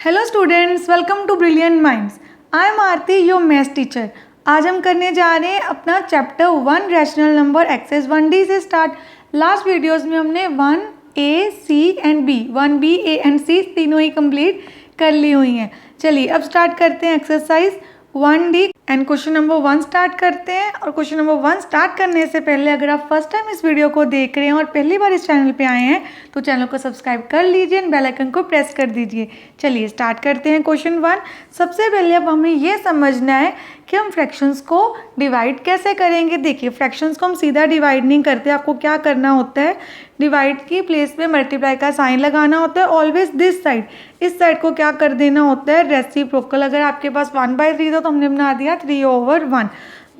Hello students, welcome to Brilliant Minds. I am Aarti, your maths teacher. आज हम करने जा रहे हैं अपना chapter 1 rational number access 1D से स्टार्ट। लास्ट वीडियोस में हमने 1A, C and B, 1B, A and C तीनों ही कंप्लीट कर ली हुई हैं। चलिए अब स्टार्ट करते हैं exercise 1D and question number 1 start करते हैं। और क्वेश्चन नंबर 1 स्टार्ट करने से पहले अगर आप फर्स्ट टाइम इस वीडियो को देख रहे हैं और पहली बार इस चैनल पे आए हैं तो चैनल को सब्सक्राइब कर लीजिए एंड बेल आइकन को प्रेस कर दीजिए। चलिए स्टार्ट करते हैं क्वेश्चन 1। सबसे पहले अब हमें ये समझना है कि हम फ्रैक्शंस को डिवाइड कैसे करेंगे। देखिए फ्रैक्शंस को हम सीधा डिवाइड नहीं करते, आपको क्या करना होता है, डिवाइड की प्लेस में मल्टीप्लाई का साइन लगाना होता है। ऑलवेज दिस साइड, इस साइड को क्या कर देना होता है, रेसिप्रोकल। अगर आपके पास 1/3 था तो हमने बना दिया 3/1।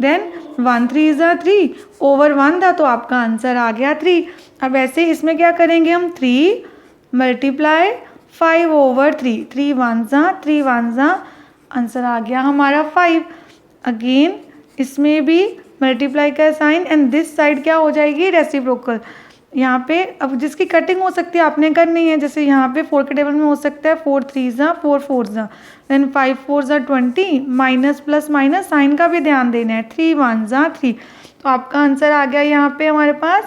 देन 1 3 ज़ा 3 ओवर 1 था तो आपका आंसर आ गया 3। अब ऐसे इसमें क्या करेंगे हम, 3 मल्टीप्लाई 5/3, 3 1 ज़ा 3 1 ज़ा, आंसर आ गया हमारा 5। अगेन इसमें भी मल्टीप्लाई का साइन एंड दिस साइड क्या हो जाएगी, रेसिप्रोकल। यहाँ पे अब जिसकी कटिंग हो सकती है आपने करनी है, जैसे यहाँ पे 4 के टेबल में हो सकता है 4 3 ज़ा 4 4 ज़ा, देन 5 4 ज़ा 20, माइनस प्लस माइनस साइन का भी ध्यान देना है, 3 1 ज़ा 3। तो आपका आंसर आ गया यहाँ पे हमारे पास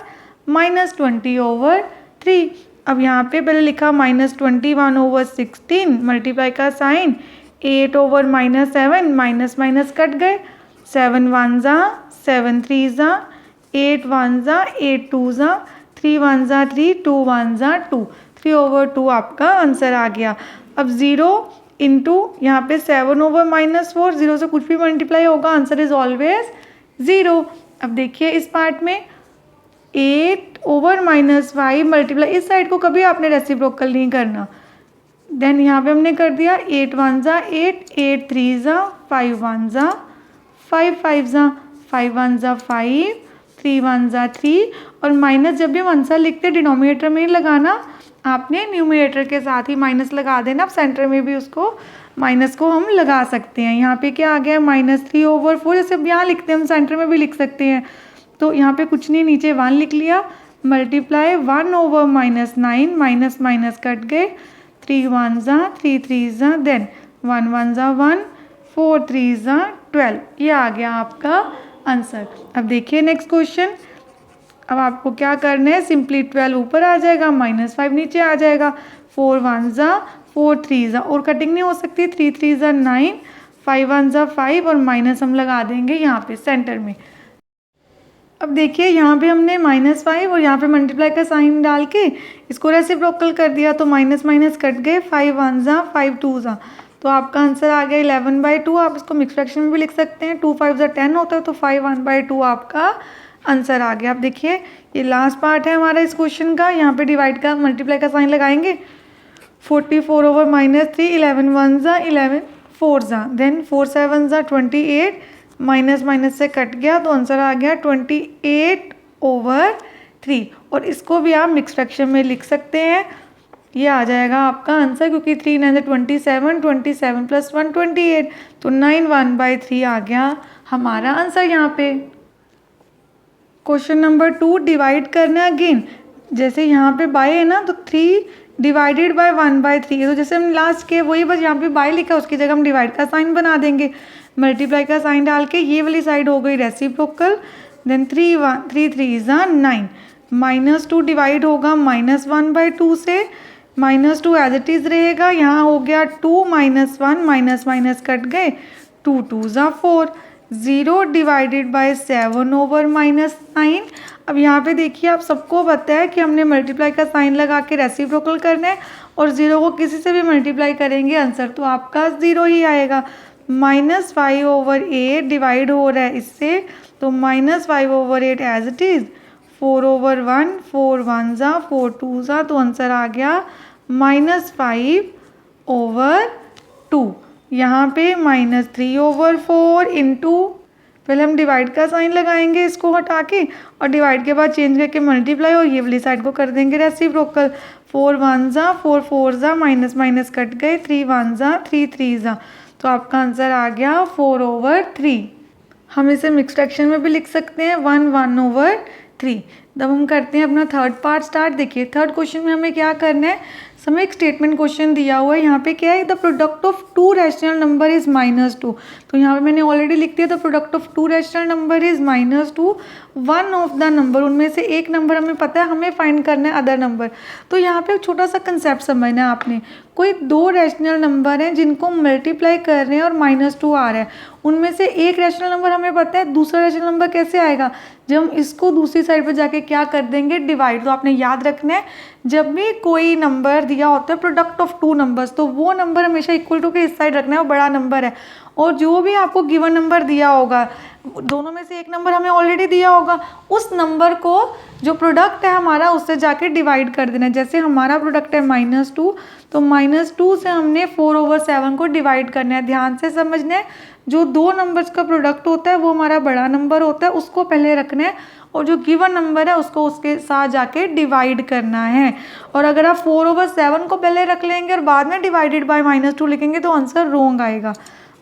-20/3। अब यहाँ पे पहले लिखा -21/16, मल्टीप्लाई का साइन 8/-7, माइनस माइनस कट गए, 7 1 ज़ा 7 3 ज़ा, 8 1 ज़ा 8 2 ज़ा, 3 1 ज़ा 3 2 1 ज़ा 2, 3/2 आपका आंसर आ गया। अब 0 इंटू यहाँ पे 7/-4, 0 से कुछ भी मल्टीप्लाई होगा, आंसर इज ऑलवेज 0। अब देखिए इस पार्ट में 8/-5 मल्टीप्लाई, इस साइड को कभी आपने रेसिप्रोकल नहीं करना। देन यहाँ पे हमने कर दिया 8 1 ज़ा 8, 8 3 ज़ा 5 1 ज़ा 5 5 ज़ा 5 1 ज़ा 5, 3 1 ज़ा 3। और माइनस जब भी हम आंसर लिखते हैं डिनोमिनेटर में ही लगाना, आपने न्यूमरेटर के साथ ही माइनस लगा देना। अब सेंटर में भी उसको माइनस को हम लगा सकते हैं। यहाँ पे क्या आ गया, -3/4, जैसे अब यहाँ लिखते हैं हम सेंटर में भी लिख सकते हैं। तो यहाँ पे कुछ नहीं, नीचे 1 लिख लिया, मल्टीप्लाई 1/-9, माइनस माइनस कट गए, 3 1 ज़ा 3 3 ज़ा, देन 1 1 ज़ा 1, 4 3 ज़ा 12। ये आ गया आपका आंसर। अब देखिए नेक्स्ट क्वेश्चन। अब आपको क्या करना है, सिंपली 12 ऊपर आ जाएगा, -5 नीचे आ जाएगा, 4 1 ज़ा 4 3 ज़ा, और कटिंग नहीं हो सकती, 3 3 ज़ा 9, 5 1 ज़ा 5, और माइनस हम लगा देंगे यहाँ पे सेंटर में। अब देखिए यहाँ पे हमने -5 और यहाँ पे मल्टीप्लाई का साइन डाल के इसको रेसिप्रोकल कर दिया, तो माइनस माइनस कट गए, 5 1 ज़ा 5 2 ज़ा, तो आपका आंसर आ गया 11/2। आप इसको मिक्स फ्रैक्शन में भी लिख सकते हैं, 2 5 ज़ा 10 होता है, तो 5 1/2 आपका आंसर आ गया। अब देखिए ये लास्ट पार्ट है हमारा इस क्वेश्चन का। यहाँ पे डिवाइड का मल्टीप्लाई का साइन लगाएंगे, 44/-3, 11 1 ज़ा 11 4 ज़ा, देन 4 7 ज़ा 28, माइनस माइनस से कट गया, तो आंसर आ गया 28/3। और इसको भी आप मिक्स फ्रैक्शन में लिख सकते हैं, ये आ जाएगा आपका आंसर, क्योंकि 3 9 27, 27 + 1 28, तो 9 1/3 आ गया हमारा आंसर यहाँ पे। क्वेश्चन नंबर 2, डिवाइड करना है अगेन। जैसे यहाँ पे बाय है ना, तो 3 डिवाइडेड बाय 1/3 है, तो जैसे हम लास्ट के वही, बस यहाँ पे बाय लिखा उसकी जगह हम डिवाइड का साइन बना देंगे, मल्टीप्लाई का साइन डाल के, ये वाली साइड हो गई रेसिप्रोकल। देन 3 3 ज़ा 9, -2 डिवाइड होगा -1/2 से, -2 एज इट इज़ रहेगा, यहाँ हो गया 2 -1, माइनस माइनस कट गए, 2 2 ज़ा 4, 0 डिवाइडेड बाय 7/-9। अब यहाँ पे देखिए आप सबको पता है कि हमने मल्टीप्लाई का साइन लगा के रेसिप्रोकल करना है, और 0 को किसी से भी मल्टीप्लाई करेंगे आंसर तो आपका 0 ही आएगा। -5/8 डिवाइड हो रहा है इससे, तो -5/8 एज इट इज़, 4/1, 4 1 ज़ा 4 2 ज़ा, तो आंसर आ गया -5/2। यहाँ पे -3/4 इंटू, पहले हम डिवाइड का साइन लगाएंगे इसको हटा के, और डिवाइड के बाद चेंज करके मल्टीप्लाई, और ये वाली साइड को कर देंगे रेसिप्रोकल, 4 1 ज़ा 4 4 ज़ा, माइनस माइनस कट गए, 3 1 ज़ा 3 3 ज़ा, तो आपका आंसर आ गया 4/3। हम इसे मिक्स फ्रैक्शन में भी लिख सकते हैं, 1 1/3। जब हम करते हैं अपना थर्ड पार्ट स्टार्ट। देखिए थर्ड क्वेश्चन में हमें क्या करना है, हमें एक स्टेटमेंट क्वेश्चन दिया हुआ है, यहाँ पे क्या है, the product of to rational number is -2। तो यहाँ पे मैंने ऑलरेडी लिख दिया, the product of to rational number is -2, one of the number, उनमें से एक नंबर हमें पता है, हमें फाइंड करना है अदर नंबर। तो यहाँ पे एक छोटा सा कंसेप्ट समझना है आपने, कोई दो रैशनल नंबर हैं जिनको मल्टीप्लाई कर रहे हैं और -2 आ रहा है, उनमें से एक रैशनल नंबर हमें पता है, दूसरा रैशनल नंबर कैसे आएगा, जब हम इसको दूसरी साइड पर जाके क्या कर देंगे, डिवाइड। तो आपने याद रखना है, जब भी कोई नंबर दिया होता है प्रोडक्ट ऑफ टू नंबर्स, तो वो नंबर हमेशा इक्वल टू के इस साइड रखना है, वो बड़ा नंबर है। और जो भी आपको गिवन नंबर दिया होगा, दोनों में से एक नंबर हमें ऑलरेडी दिया होगा, उस नंबर को जो प्रोडक्ट है हमारा उससे जाके डिवाइड कर देना है। जैसे हमारा प्रोडक्ट है -2, तो -2 से हमने 4/7 को डिवाइड करना है। ध्यान से समझना है, जो दो नंबर्स का प्रोडक्ट होता है वो हमारा बड़ा नंबर होता है, उसको पहले रखना है, और जो गिवन नंबर है उसको उसके साथ जाके डिवाइड करना है। और अगर आप 4/7 को पहले रख लेंगे और बाद में डिवाइडेड बाय -2 लिखेंगे तो आंसर रॉन्ग आएगा।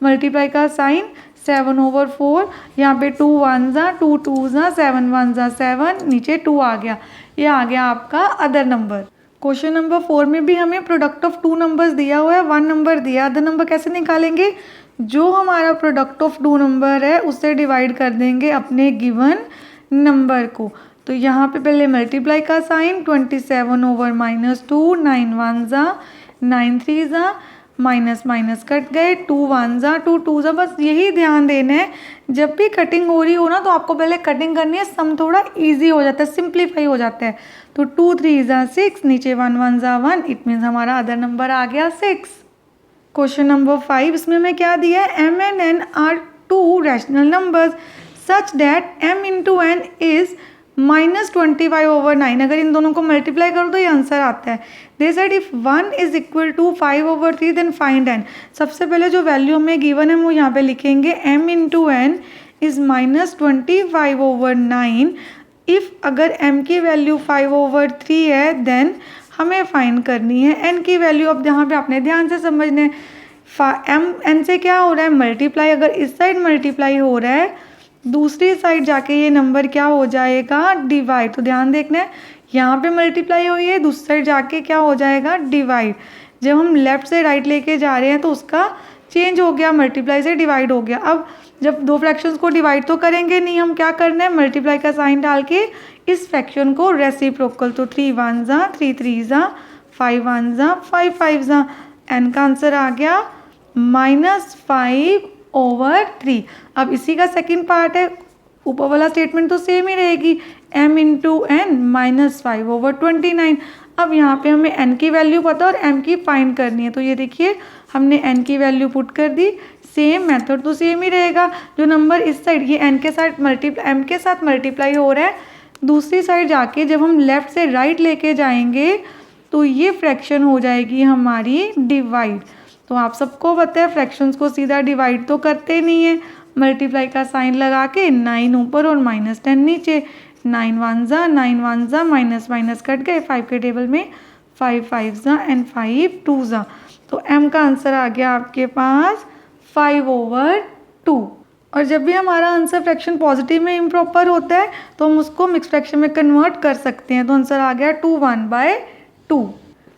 मल्टीप्लाई का साइन 7/4, यहाँ पे 2 1 2 2 7 1 7, नीचे 2 आ गया, ये आ गया आपका अदर नंबर। क्वेश्चन नंबर 4 में भी हमें प्रोडक्ट ऑफ टू नंबर्स दिया हुआ है, वन नंबर दिया, अदर नंबर कैसे निकालेंगे, जो हमारा प्रोडक्ट ऑफ टू नंबर है उससे डिवाइड कर देंगे अपने गिवन नंबर को। तो यहाँ पे पहले मल्टीप्लाई का साइन 27/-2, 9 1 9 3 माइनस माइनस कट गए, 2 1 2 2, बस यही ध्यान देना है, जब भी कटिंग हो रही हो ना तो आपको पहले कटिंग करनी है, सम थोड़ा इजी हो जाता है, सिंप्लीफाई हो जाता है। तो 2 3 6, नीचे 1 1 1, इट मीन्स हमारा अदर नंबर आ गया 6। क्वेश्चन नंबर 5, इसमें हमें क्या दिया है, m and n are two rational numbers such that m into n is -25/9। अगर इन दोनों को मल्टीप्लाई करो तो ये आंसर आता है। They said if 1 is equal to 5/3 then find n। सबसे पहले जो वैल्यू हमें गिवन है वो यहाँ पे लिखेंगे, m into n is -25/9। If अगर m की वैल्यू 5/3 है देन हमें फाइंड करनी है n की वैल्यू। अब यहाँ पे आपने ध्यान से समझना है, n से क्या हो रहा है मल्टीप्लाई, अगर इस साइड मल्टीप्लाई हो रहा है दूसरी साइड जाके ये नंबर क्या हो जाएगा, डिवाइड। तो ध्यान देखना है, यहाँ पे मल्टीप्लाई हुई है, दूसरी साइड जाके क्या हो जाएगा, डिवाइड। जब हम लेफ्ट से राइट लेके जा रहे हैं तो उसका चेंज हो गया, मल्टीप्लाई से डिवाइड हो गया। अब जब दो फ्रैक्शंस को डिवाइड तो करेंगे नहीं, हम क्या करना है, मल्टीप्लाई का साइन डाल के इस फ्रैक्शन को रेसिप्रोकल, तो 3 1 3 3 5 1 5 5, एन का आंसर आ गया -5/3। अब इसी का सेकंड पार्ट है, ऊपर वाला स्टेटमेंट तो सेम ही रहेगी, m इंटू एन -5/29। अब यहाँ पे हमें n की वैल्यू पता और m की फाइंड करनी है, तो ये देखिए हमने n की वैल्यू पुट कर दी, सेम मेथड तो सेम ही रहेगा। जो नंबर इस साइड ये n के साथ m के साथ मल्टीप्लाई हो रहा है, दूसरी साइड जाके जब हम लेफ्ट से राइट लेके जाएंगे तो ये फ्रैक्शन हो जाएगी हमारी डिवाइड। तो आप सबको पता है फ्रैक्शंस को सीधा डिवाइड तो करते नहीं है, मल्टीप्लाई का साइन लगा के 9 ऊपर और -10 नीचे, 9 1 9 1 माइनस माइनस कट गए, 5 के टेबल में 5 5 एंड 5 2। तो m का आंसर आ गया आपके पास 5/2। और जब भी हमारा आंसर फ्रैक्शन पॉजिटिव में इम्प्रॉपर होता है तो हम उसको मिक्स फ्रैक्शन में कन्वर्ट कर सकते हैं। तो आंसर आ गया 2 1/2।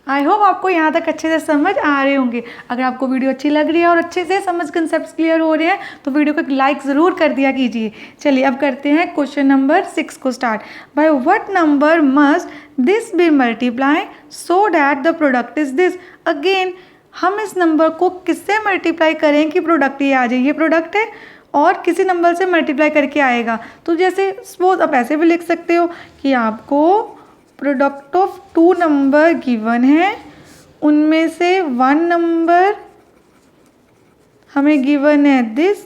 आई होप आपको यहाँ तक अच्छे से समझ आ रहे होंगे। अगर आपको वीडियो अच्छी लग रही है और अच्छे से समझ कंसेप्ट क्लियर हो रहे हैं तो वीडियो को एक लाइक ज़रूर कर दिया कीजिए। चलिए अब करते हैं क्वेश्चन नंबर 6 को start. By what number must this be multiply so that the product is this. Again हम इस नंबर को किससे मल्टीप्लाई करें कि प्रोडक्ट ये आ जाए। ये प्रोडक्ट है और किसी नंबर से मल्टीप्लाई करके आएगा। तो जैसे सपोज आप ऐसे भी लिख सकते हो कि आपको प्रोडक्ट ऑफ 2 नंबर गिवन है, उनमें से 1 नंबर हमें गिवन है दिस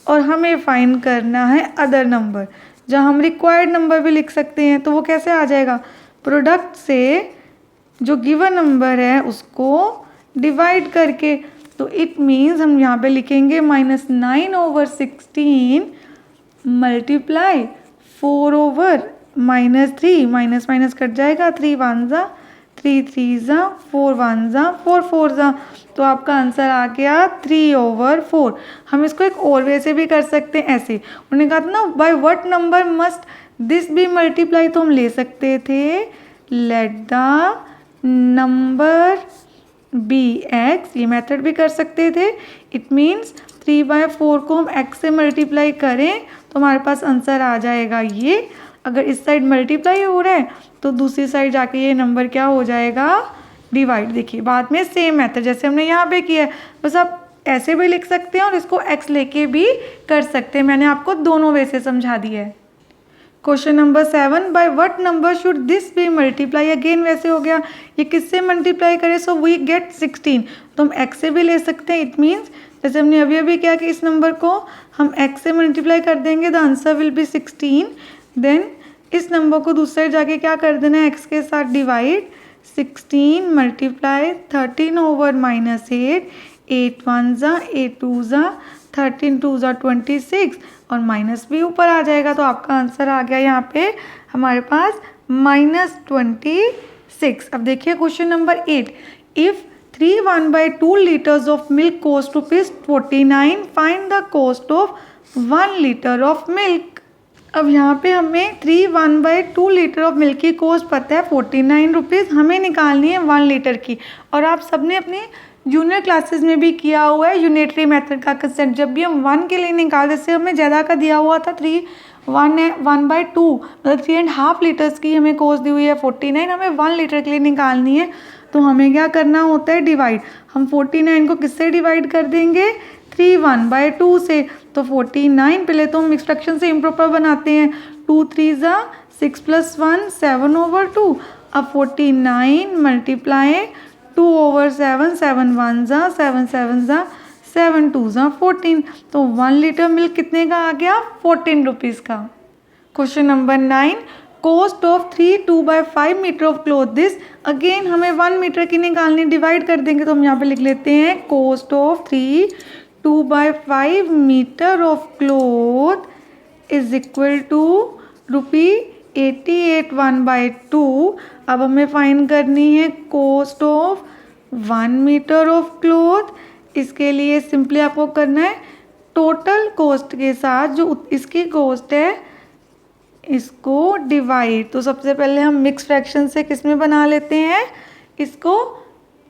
और हमें फाइंड करना है अदर नंबर। जहाँ हम रिक्वायर्ड नंबर भी लिख सकते हैं। तो वो कैसे आ जाएगा, प्रोडक्ट से जो गिवन नंबर है उसको डिवाइड करके। तो इट मीन्स हम यहाँ पे लिखेंगे -9/16 मल्टीप्लाई 4/-3, माइनस माइनस कट जाएगा, 3 1 3 3 4 1 4 4। तो आपका आंसर आ गया 3/4। हम इसको एक और वे से भी कर सकते हैं, ऐसे उन्होंने कहा था ना by what number must this be multiply, तो हम ले सकते थे let the number be x, ये मेथड भी कर सकते थे। इट मीन्स 3/4 को हम x से मल्टीप्लाई करें तो हमारे पास आंसर आ जाएगा ये। अगर इस साइड मल्टीप्लाई हो रहा है तो दूसरी साइड जाके ये नंबर क्या हो जाएगा, डिवाइड। देखिए बाद में सेम मेथड जैसे हमने यहाँ पे किया है, बस आप ऐसे भी लिख सकते हैं और इसको x लेके भी कर सकते हैं। मैंने आपको दोनों वे से समझा दिया है। Question number 7, by what number should this be multiply. Again वैसे हो गया, ये किससे मल्टीप्लाई करें, सो वी गेट 16। तो हम x से भी ले सकते हैं। इट मीन्स जैसे हमने अभी अभी किया कि इस नंबर को हम x से मल्टीप्लाई कर देंगे, the answer will be 16। Then इस नंबर को दूसरे जाके क्या कर देना है, x के साथ डिवाइड। 16 मल्टीप्लाई 13 ओवर -8, 8 1 जा 8 2 जा 13 2 जा 26 और माइनस भी ऊपर आ जाएगा। तो आपका आंसर आ गया यहाँ पे हमारे पास -26। अब देखिए question number 8, if 3 1/2 litres of milk cost ₹49, find the cost of 1 litre of milk. अब यहाँ पे हमें 3 1/2 लीटर ऑफ मिल्क की कॉस्ट पता है 49 रुपीज़, हमें निकालनी है 1 लीटर की। और आप सबने अपने जूनियर क्लासेस में भी किया हुआ है यूनिटरी मेथड का कंसेप्ट। जब भी हम 1 के लिए निकाल, जैसे हमें ज़्यादा का दिया हुआ था 1/2 मतलब 3.5 लीटर्स की हमें कॉस्ट दी हुई है 49, हमें 1 लीटर के लिए निकालनी है। तो हमें क्या करना होता है, डिवाइड। हम 49 को किससे डिवाइड कर देंगे, 3 1/2 से। तो 49 पहले तो हम एक्सट्रैक्शन से इम्प्रॉपर बनाते हैं, 2 3 जा 6 + 1 7/2। अब 49 मल्टीप्लाई 2/7, 7 1 जा 7 7 जा 7 2 जा 14। तो 1 लीटर मिल्क कितने का आ गया, 14 रुपीज़ का। Question number 9, cost of 3 2/5 metre of cloth this. Again हमें 1 मीटर की निकालनी, डिवाइड कर देंगे। तो हम यहाँ पे लिख लेते हैं cost of 3 2/5 metre of cloth is equal to ₹88 1/2। अब हमें फाइंड करनी है cost of 1 metre of cloth. इसके लिए सिंपली आपको करना है टोटल कॉस्ट के साथ जो इसकी कॉस्ट है इसको डिवाइड। तो सबसे पहले हम मिक्स फ्रैक्शन से किस में बना लेते हैं, इसको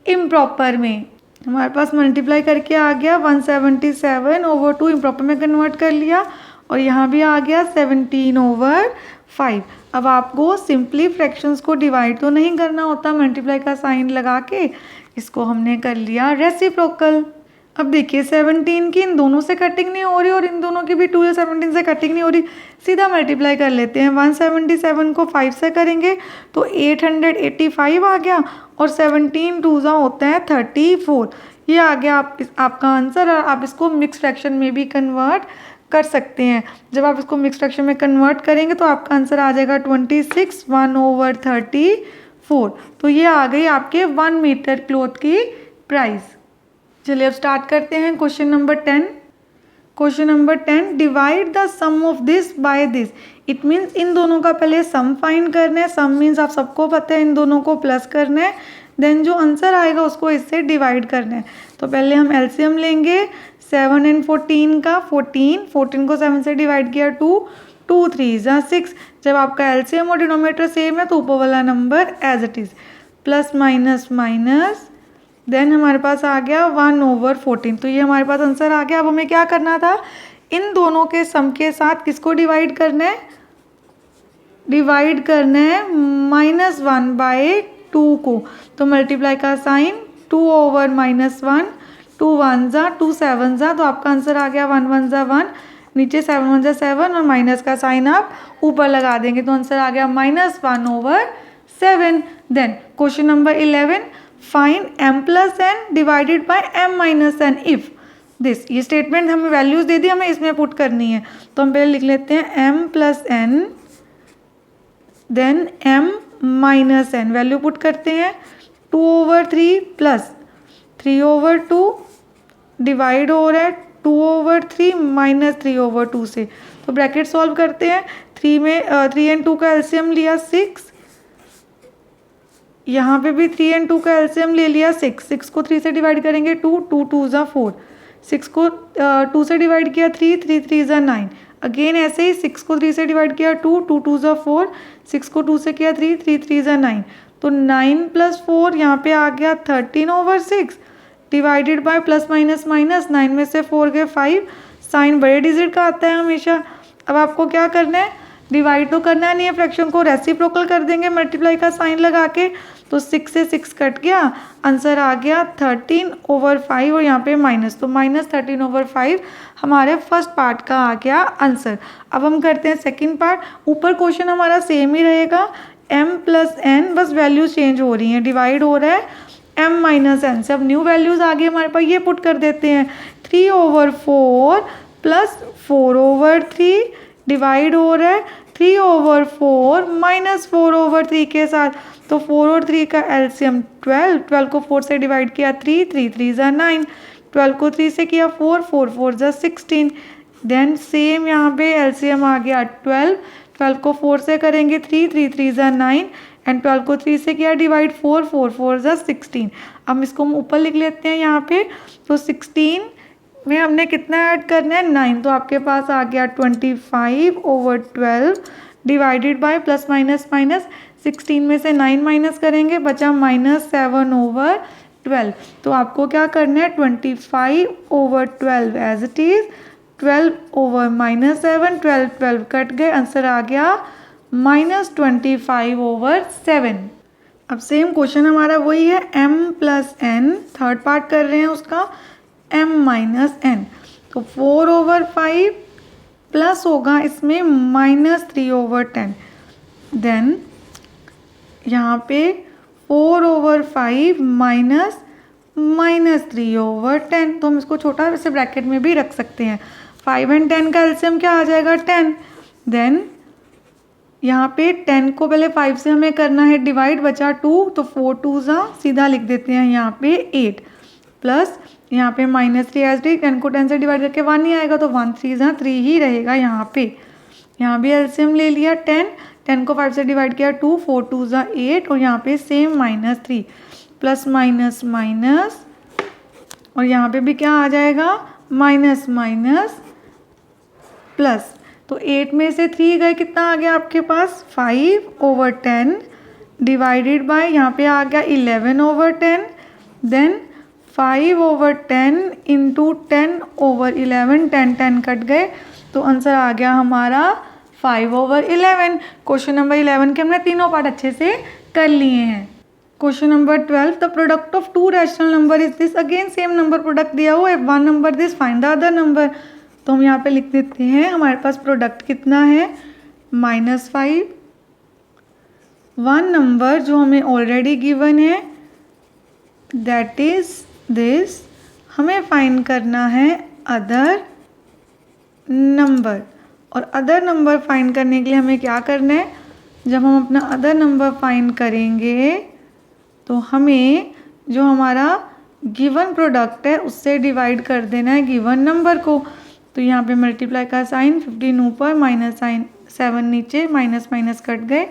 इम्प्रॉपर में। हमारे पास मल्टीप्लाई करके आ गया 177/2, इम्प्रॉपर में कन्वर्ट कर लिया और यहाँ भी आ गया 17/5। अब आपको सिंपली फ्रैक्शंस को डिवाइड तो नहीं करना होता, मल्टीप्लाई का साइन लगा के इसको हमने कर लिया रेसिप्रोकल। अब देखिए 17 की इन दोनों से कटिंग नहीं हो रही और इन दोनों की भी 2 या 17 से कटिंग नहीं हो रही, सीधा मल्टीप्लाई कर लेते हैं। 177 को 5 से करेंगे तो 885 आ गया और 17 2 जा होता है 34। ये आ गया आपका आंसर। और आप इसको मिक्स फ्रैक्शन में भी कन्वर्ट कर सकते हैं। जब आप इसको मिक्स फ्रैक्शन में कन्वर्ट करेंगे तो आपका आंसर आ जाएगा 26 1/34। तो ये आ गई आपके 1 मीटर क्लॉथ की प्राइस। चलिए अब स्टार्ट करते हैं question number 10। Question number 10, divide the sum of this by this. It means इन दोनों का पहले सम फाइंड करना है। सम मीन्स आप सबको पता है इन दोनों को प्लस करना है, देन जो आंसर आएगा उसको इससे डिवाइड करना है। तो पहले हम एलसीएम लेंगे 7 और 14 का। 14 को 7 से डिवाइड किया 2 2 3 जा 6। जब आपका एलसीएम और डिनोमिनेटर सेम है तो ऊपर वाला number as it is, plus minus minus, then हमारे पास आ गया 1/14। तो ये हमारे पास आंसर आ गया। अब हमें क्या करना था, इन दोनों के सम के साथ किसको डिवाइड करना है, डिवाइड करना है -1/2 को। तो मल्टीप्लाई का साइन 2/-1, 2 1 जा 2 7 जा, तो आपका आंसर आ गया 1 1 जा 1, नीचे 7 1 जा 7 और माइनस का साइन आप ऊपर लगा देंगे तो आंसर आ गया -1/7। Then question number 11, find m + n divided by m - n if this. ये स्टेटमेंट हमें वैल्यूज दे दी, हमें इसमें पुट करनी है। तो हम पहले लिख लेते हैं m + n, then m - n, value put करते हैं 2/3 प्लस 3/2 डिवाइड हो रहा है 2/3 माइनस 3/2 से। तो ब्रैकेट सॉल्व करते हैं। 3 और 2 का एलसीएम लिया 6, यहाँ पे भी 3 और 2 का एलसीएम ले लिया 6 को 3 से डिवाइड करेंगे 2 2 2 जा 4, 6 को 2 से डिवाइड किया 3 3 3 जा 9। अगेन ऐसे ही 6 को 3 से डिवाइड किया 2 2 2 जा 4, 6 को 2 से किया 3 3 3 जा 9। तो 9 + 4 यहाँ पे आ गया 13/6 divided by plus minus minus, 9 में से 4 गए 5, साइन बड़े डिजिट का आता है हमेशा। अब आपको क्या करना है, डिवाइड तो करना नहीं है, फ्रैक्शन को रेसिप्रोकल कर देंगे मल्टीप्लाई का साइन लगा के। तो 6 से 6 कट गया, आंसर आ गया 13/5 और यहाँ पे माइनस, तो -13/5 हमारे फर्स्ट पार्ट का आ गया आंसर। अब हम करते हैं सेकंड पार्ट। ऊपर क्वेश्चन हमारा सेम ही रहेगा, m + n, बस वैल्यूज चेंज हो रही हैं, डिवाइड हो रहा है m - n से। अब न्यू वैल्यूज आगे हमारे पास, ये पुट कर देते हैं, 3/4 + 4/3 डिवाइड हो रहा है 3/4 - 4/3 के साथ। तो 4 और 3 का एलसीएम 12, 12 को 4 से डिवाइड किया 3, 3 3 = 9, 12 को 3 से किया 4, 4 4 = 16। देन सेम यहाँ पे एलसीएम आ गया 12, 12 को 4 से करेंगे 3, 3 3 = 9 एंड 12 को 3 से किया डिवाइड 4, 4 4 = 16। अब इसको हम ऊपर लिख लेते हैं यहाँ पे। तो 16 में हमने कितना ऐड करना है, 9, तो आपके पास आ गया 25/12 divided by plus minus minus, 16 में से 9 माइनस करेंगे, बचा -7/12। तो आपको क्या करना है, 25/12 एज इट इज़, 12/-7, 12 12 कट गए, आंसर आ गया -25/7। अब सेम क्वेश्चन हमारा वही है, m + n, थर्ड पार्ट कर रहे हैं उसका, m - n। तो 4/5 प्लस होगा इसमें -3/10। देन यहाँ पे 4/5 -3/10, तो हम इसको छोटा वैसे ब्रैकेट में भी रख सकते हैं। 5 और 10 का एलसीएम क्या आ जाएगा, 10। देन यहाँ पे 10 को पहले 5 से हमें करना है डिवाइड, बचा 2, तो 4 2 सीधा लिख देते हैं यहाँ पे 8, प्लस यहाँ पे -3 एज डी, 10 को 10 से डिवाइड करके 1 ही आएगा, तो 1 3 3 ही रहेगा यहाँ पे। यहाँ भी एलसीएम ले लिया 10, 10 को 5 से डिवाइड किया 2, 4 2 8 और यहाँ पे सेम -3, प्लस माइनस माइनस, और यहाँ पे भी क्या आ जाएगा, माइनस माइनस प्लस। तो 8 में से 3 गए, कितना आ गया आपके पास, 5/10 डिवाइडेड बाय, यहाँ पे आ गया 11/10, देन 5/10 इंटू 10/11, 10 10 कट गए, तो आंसर आ गया हमारा 5/11। क्वेश्चन नंबर 11 के हमने तीनों पार्ट अच्छे से कर लिए हैं। Question number 12, the product of 2 rational number is this. Again same number product दिया हुआ है, 1 number this, find the other number. तो हम यहाँ पे लिख देते हैं, हमारे पास प्रोडक्ट कितना है, -5, 1 नंबर जो हमें ऑलरेडी गिवन है दैट इज दिस, हमें फाइंड करना है अदर नंबर। और अदर नंबर फाइंड करने के लिए हमें क्या करना है, जब हम अपना अदर नंबर फाइंड करेंगे तो हमें जो हमारा गिवन प्रोडक्ट है उससे डिवाइड कर देना है गिवन नंबर को। तो यहाँ पे मल्टीप्लाई का साइन, 15 ऊपर, माइनस साइन 7 नीचे, माइनस माइनस कट गए,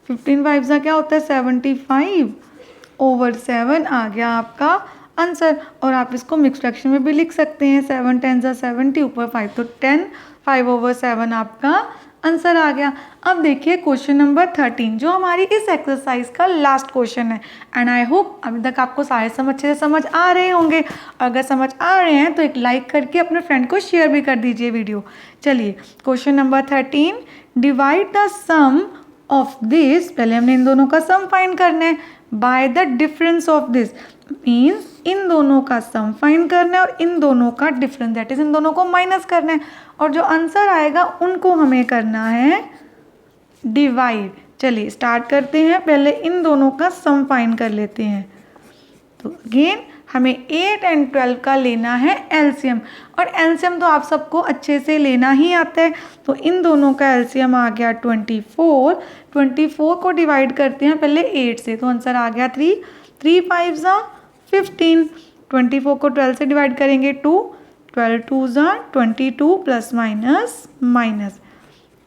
15 5 क्या होता है, 75/7 आ गया आपका आंसर। और आप इसको मिक्स फ्रैक्शन में भी लिख सकते हैं, 7 10 70, ऊपर 5 तो 10, 5/7 आपका आंसर आ गया। अब देखिए क्वेश्चन नंबर 13 जो हमारी इस एक्सरसाइज का लास्ट क्वेश्चन है। एंड आई होप अभी तक आपको सारे अच्छे से समझ आ रहे होंगे। अगर समझ आ रहे हैं तो एक लाइक करके अपने फ्रेंड को शेयर भी कर दीजिए वीडियो। चलिए question number 13, divide the sum of this, पहले हमने इन दोनों का सम फाइंड करना है, by the difference of this, means इन दोनों का सम फाइंड करना है और इन दोनों का डिफरेंस, दैट इज इन दोनों को माइनस करना है, और जो आंसर आएगा उनको हमें करना है डिवाइड। चलिए स्टार्ट करते हैं, पहले इन दोनों का सम फाइंड कर लेते हैं। तो अगेन हमें 8 और 12 का लेना है एलसीएम, और एलसीएम तो आप सबको अच्छे से लेना ही आता है। तो इन दोनों का एलसीएम आ गया 24, 24 को डिवाइड करते हैं पहले 8 से, तो आंसर आ गया 3, 3 5 15, 24 को 12 से डिवाइड करेंगे 2, 12 2 22 प्लस माइनस माइनस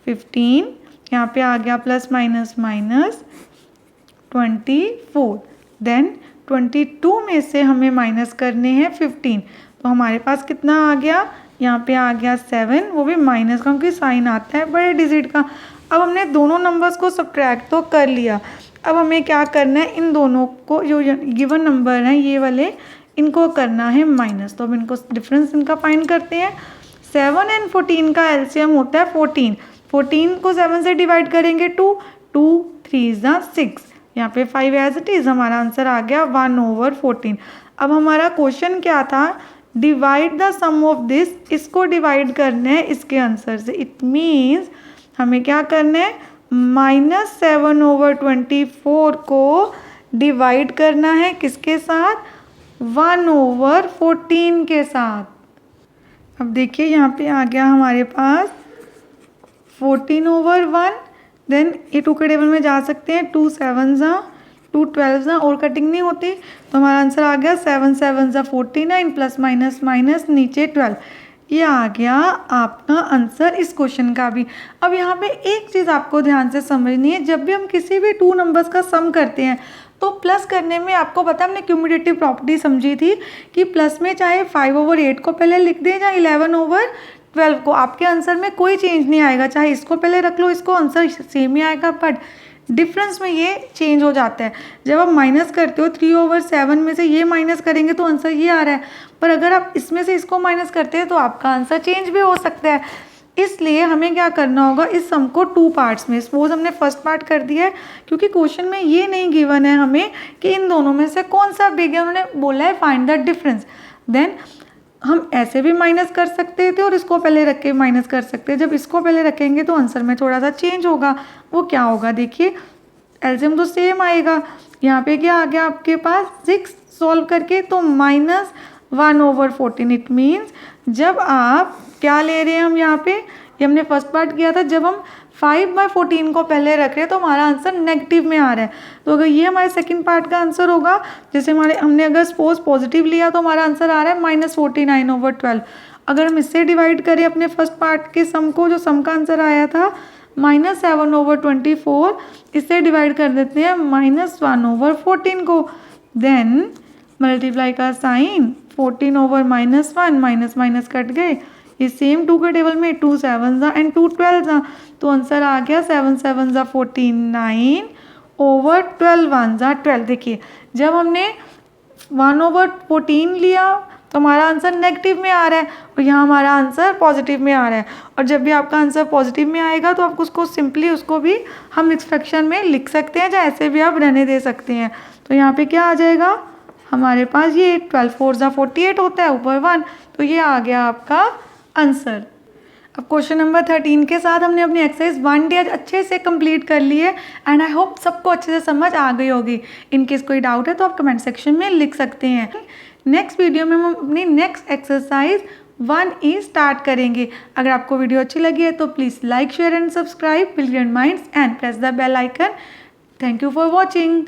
15, यहाँ पे आ गया प्लस माइनस माइनस 24। देन 22 में से हमें माइनस करने हैं 15, तो हमारे पास कितना आ गया, यहाँ पे आ गया 7, वो भी माइनस का क्योंकि साइन आता है बड़े डिजिट का। अब हमने दोनों नंबर्स को सब्ट्रैक्ट तो कर लिया, अब हमें क्या करना है, इन दोनों को जो गिवन नंबर हैं ये वाले, इनको करना है माइनस। तो अब इनको डिफरेंस इनका फाइंड करते हैं। 7 और 14 का एलसीएम होता है 14। 14 को 7 से डिवाइड करेंगे 2, 2 3 6, यहाँ पे 5 एज इट इज़। हमारा आंसर आ गया 1/14। अब हमारा क्वेश्चन क्या था, divide the sum of this, इसको डिवाइड करना है इसके आंसर से। इट मीन्स हमें क्या करना है, -7/24 को डिवाइड करना है किसके साथ, 1/14 के साथ। अब देखिए यहाँ पे आ गया हमारे पास 14/1, देन ये 2 के टेबल में जा सकते हैं, 2 7 2 12 और कटिंग नहीं होती, तो हमारा आंसर आ गया 7 7 49 प्लस माइनस माइनस नीचे 12। ये आ गया आपका आंसर इस क्वेश्चन का भी। अब यहाँ पे एक चीज़ आपको ध्यान से समझनी है, जब भी हम किसी भी 2 नंबर्स का सम करते हैं तो प्लस करने में आपको पता है हमने क्यूमुलेटिव प्रॉपर्टी समझी थी कि प्लस में चाहे 5/8 को पहले लिख दें या 11/12 को, आपके आंसर में कोई चेंज नहीं आएगा। चाहे इसको पहले रख लो, इसको आंसर सेम ही आएगा, बट डिफरेंस में ये चेंज हो जाता है। जब आप माइनस करते हो 3/7 में से ये माइनस करेंगे तो आंसर ये आ रहा है, पर अगर आप इसमें से इसको माइनस करते हैं तो आपका आंसर चेंज भी हो सकता है। इसलिए हमें क्या करना होगा, इस सम को 2 पार्ट्स में, सपोज हमने फर्स्ट पार्ट कर दिया है क्योंकि क्वेश्चन में ये नहीं गिवन है हमें कि इन दोनों में से कौन सा बिग है, उन्होंने बोला है फाइंड द डिफरेंस। देन हम ऐसे भी माइनस कर सकते थे और इसको पहले रख के माइनस कर सकते हैं। जब इसको पहले रखेंगे तो आंसर में थोड़ा सा चेंज होगा। वो क्या होगा, देखिए एलसीएम तो सेम आएगा। यहाँ पे क्या आ गया आपके पास 6 सॉल्व करके, तो -1/14। इट मीन्स जब आप क्या ले रहे हैं, हम यहाँ पे ये हमने फर्स्ट पार्ट किया था, जब हम 5/14 को पहले रख रहे हैं तो हमारा आंसर नेगेटिव में आ रहा है। तो अगर ये हमारे सेकंड पार्ट का आंसर होगा, जैसे हमने अगर सपोज पॉजिटिव लिया तो हमारा आंसर आ रहा है -49/12। अगर हम इससे डिवाइड करें अपने फर्स्ट पार्ट के सम को, जो सम का आंसर आया था -7/24, इससे डिवाइड कर देते हैं -1/14 को। देन मल्टीप्लाई का साइन, 14/-1 माइनस माइनस कट गए, ये सेम 2 के टेबल में 2 7 एंड 2 12, तो आंसर आ गया 7 7 49/12 1 12। देखिए जब हमने 1/14 लिया तो हमारा आंसर नेगेटिव में आ रहा है और यहाँ हमारा आंसर पॉजिटिव में आ रहा है। और जब भी आपका आंसर पॉजिटिव में आएगा तो आप उसको सिंपली उसको भी हम इस फ्रैक्शन में लिख सकते हैं, या ऐसे भी आप रहने दे सकते हैं। तो यहाँ पे क्या आ जाएगा हमारे पास, ये 12 4 48 होता है, ऊपर 1, तो ये आ गया आपका आंसर। अब क्वेश्चन नंबर 13 के साथ हमने अपनी एक्सरसाइज 1D आज अच्छे से कंप्लीट कर ली है एंड आई होप सबको अच्छे से समझ आ गई होगी। इनकेस कोई डाउट है तो आप कमेंट सेक्शन में लिख सकते हैं। नेक्स्ट वीडियो में हम अपनी नेक्स्ट एक्सरसाइज 1E स्टार्ट करेंगे। अगर आपको वीडियो अच्छी लगी है तो please like share and subscribe Brilliant Minds and press the bell icon. Thank you for watching.